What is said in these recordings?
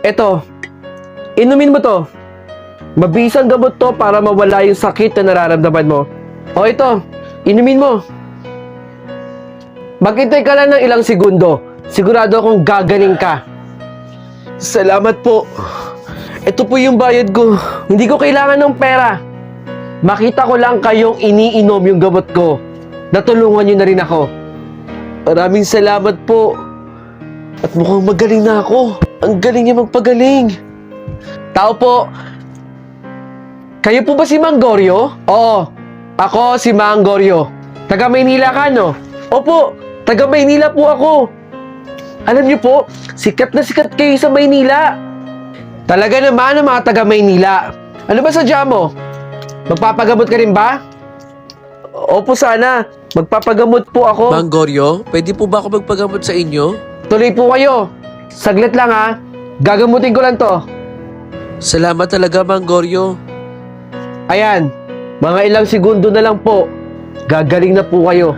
Eto, inumin mo to. Mabisang gamot to para mawala yung sakit na nararamdaman mo. O ito, inumin mo. Maghintay ka lang ng ilang segundo. Sigurado akong gagaling ka. Salamat po. Ito po yung bayad ko. Hindi ko kailangan ng pera. Makita ko lang kayong iniinom yung gamot ko. Natulungan niyo na rin ako. Maraming salamat po. At mukhang magaling na ako. Ang galing niya magpagaling. Tao po. Kayo po ba si Mang Goryo? Oo. Ako si Mang Goryo. Taga Maynila ka, no? Opo. Taga Maynila po ako. Alam niyo po, sikat na sikat kayo sa Maynila. Talaga naman ang mga taga Maynila. Ano ba sadya mo? Magpapagamot ka rin ba? Opo sana. Magpapagamot po ako. Mang Goryo, pwede po ba ako magpagamot sa inyo? Tuloy po kayo. Saglit lang ha. Gagamutin ko lang to. Salamat talaga, Mang Goryo. Ayan. Mga ilang segundo na lang po. Gagaling na po kayo.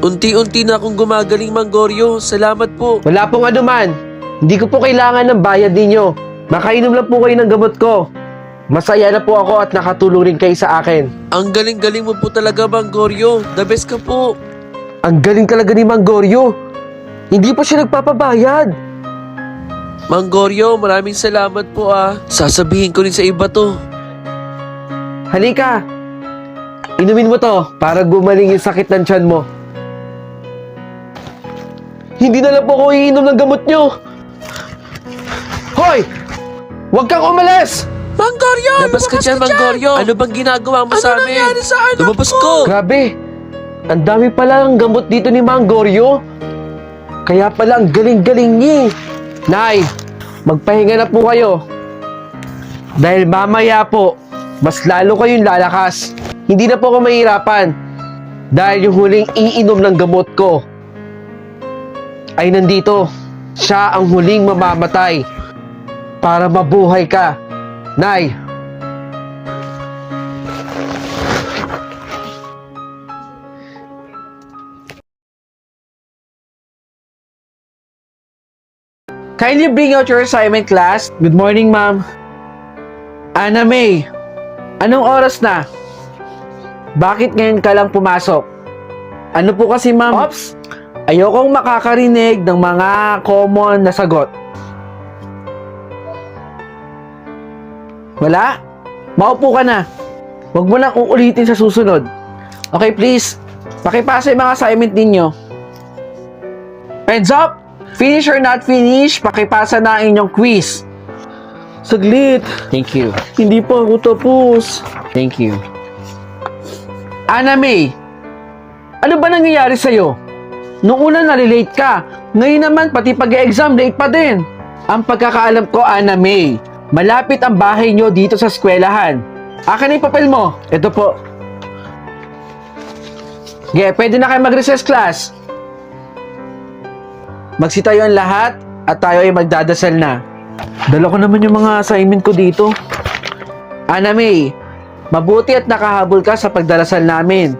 Unti-unti na akong gumagaling, Mang Goryo. Salamat po. Wala pong anuman. Hindi ko po kailangan ng bayad ninyo. Makainom lang po kayo ng gamot ko. Masaya na po ako at nakatulong rin kayo sa akin. Ang galing-galing mo po talaga, Mang Goryo. The best ka po. Ang galing talaga ni Mang Goryo. Hindi pa siya nagpapabayad. Mang Goryo, maraming salamat po ah. Sasabihin ko rin sa iba to. Halika. Inumin mo to para gumaling yung sakit ng tiyan mo. Hindi na lang po ako iinom ng gamot nyo. Hoy! Huwag kang umalis! Mang Goryo, labas ka dyan, Mang Goryo. Ano bang ginagawa mo sa amin? Ano nangyari sa anak Lumabas ko? ko! Grabe! Ang dami pala ng gamot dito ni Mang Goryo. Kaya pala ang galing-galing niya. Nay, magpahinga na po kayo. Dahil mamaya po, mas lalo kayong lalakas. Hindi na po ako mahirapan. Dahil yung huling iinom ng gamot ko ay nandito. Siya ang huling mamamatay para mabuhay ka. Nay, kindly bring out your assignment, class. Good morning, ma'am. Anna May, anong oras na? Bakit ngayon ka lang pumasok? Ano po kasi, ma'am? Ops, ayokong makakarinig ng mga common na sagot. Wala? Maupo ka na. Huwag mo lang uulitin sa susunod. Okay, please. Pakipasa yung mga assignment ninyo. Heads up! Finish or not finish, pakipasa na ang inyong quiz. Saglit. Thank you. Hindi pa ako tapos. Thank you. Anna May, ano ba nangyayari sa'yo? Noong una nalilate ka, ngayon naman pati pag-exam late pa din. Ang pagkakaalam ko, Anna May, malapit ang bahay nyo dito sa eskwelahan. Akin na yung papel mo. Ito po. Okay, pwede na kayo mag-recess class. Magsitayo ang lahat at tayo ay magdadasal na. Dala ko naman yung mga assignment ko dito. Anna May, mabuti at nakahabol ka sa pagdarasal namin.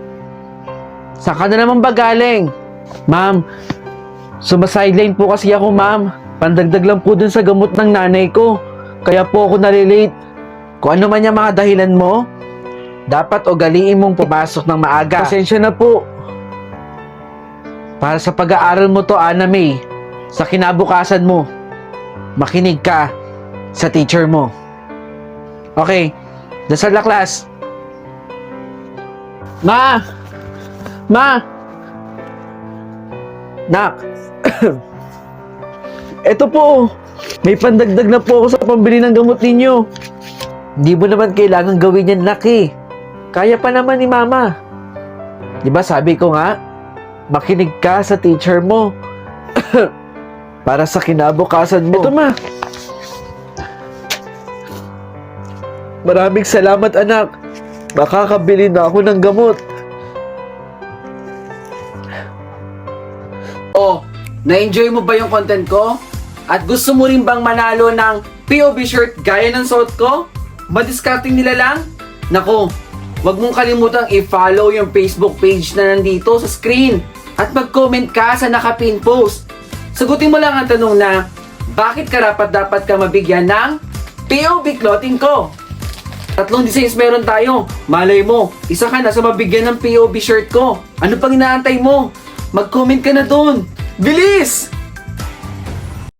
Saan ka na naman ba galing? Ma'am, sumasideline po kasi ako, ma'am. Pandagdag lang po dun sa gamot ng nanay ko. Kaya po ako nalilate. Kung ano man yung mga dahilan mo, dapat ugaliin mong pumasok ng maaga. Pasensya na po. Para sa pag-aaral mo to, Anna May, sa kinabukasan mo, makinig ka sa teacher mo. Okay, dasal na class. Ma! Ma! Nak! Eto po, may pandagdag na po ako sa pambili ng gamot ninyo. Hindi mo naman kailangan gawin yan, Nak eh. Kaya pa naman ni Mama. Diba sabi ko nga, makinig ka sa teacher mo. Para sa kinabukasan mo. Ito, Ma. Maraming salamat, anak. Makakabili na ako ng gamot. Oh, na-enjoy mo ba yung content ko? At gusto mo rin bang manalo ng POV shirt gaya ng suot ko? Madiscarding nila lang? Nako, wag mong kalimutang i-follow yung Facebook page na nandito sa screen at mag-comment ka sa nakapin post. Sagutin mo lang ang tanong na, Bakit karapat-dapat ka mabigyan ng POV clothing ko? 3 designs meron tayo. Malay mo, isa ka na sa mabigyan ng POV shirt ko. Ano pang inaantay mo? Mag-comment ka na dun. Bilis!